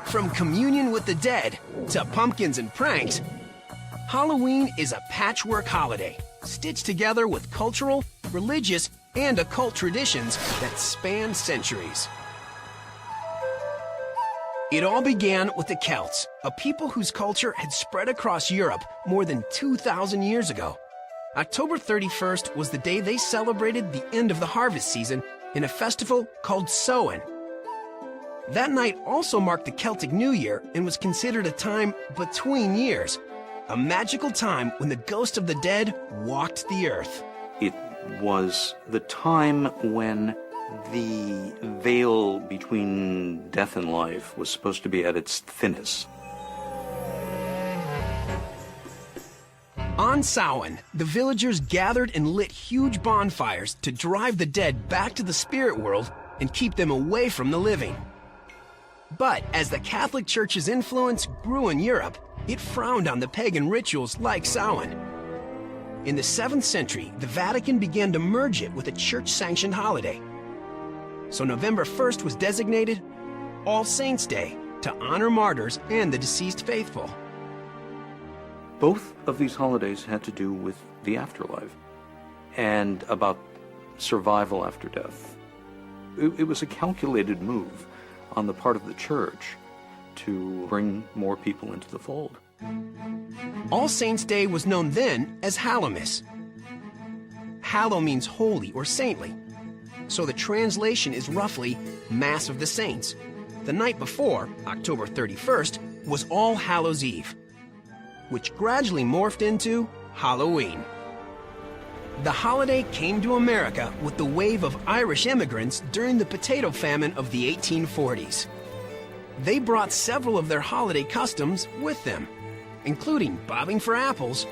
From communion with the dead to pumpkins and pranks, Halloween is a patchwork holiday stitched together with cultural, religious, and occult traditions that span centuries. It all began with the Celts, a people whose culture had spread across Europe more than 2,000 years ago. October 31st was the day they celebrated the end of the harvest season in a festival called Samhain. That night also marked the Celtic New Year and was considered a time between years, a magical time when the ghost of the dead walked the earth. It was the time when the veil between death and life was supposed to be at its thinnest. On Samhain, the villagers gathered and lit huge bonfires to drive the dead back to the spirit world and keep them away from the living. But as the Catholic Church's influence grew in Europe, it frowned on the pagan rituals like Samhain. In the 7th century, the Vatican began to merge it with a church-sanctioned holiday. So November 1st was designated All Saints' Day to honor martyrs and the deceased faithful. Both of these holidays had to do with the afterlife and about survival after death. It was a calculated move on the part of the church to bring more people into the fold. All Saints' Day was known then as Hallowmas. Hallow means holy or saintly, so the translation is roughly Mass of the Saints. The night before, October 31st, was All Hallows' Eve, which gradually morphed into Halloween. The holiday came to America with the wave of Irish immigrants during the potato famine of the 1840s. They brought several of their holiday customs with them, including bobbing for apples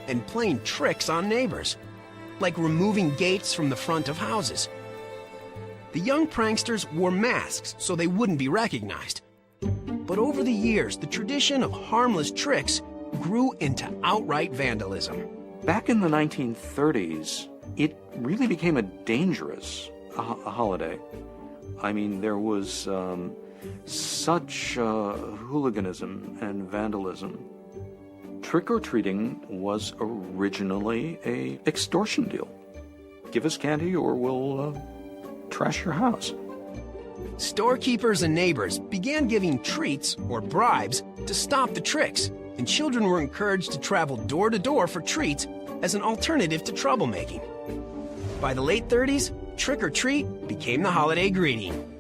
and playing tricks on neighbors, like removing gates from the front of houses. The young pranksters wore masks so they wouldn't be recognized. But over the years, the tradition of harmless tricks grew into outright vandalism. Back in the 1930s, it really became a dangerous holiday. I mean, there was such hooliganism and vandalism. Trick-or-treating was originally an extortion deal. Give us candy or we'll trash your house. Storekeepers and neighbors began giving treats or bribes to stop the tricks, and children were encouraged to travel door to door for treats as an alternative to troublemaking. By the late 30s, trick or treat became the holiday greeting.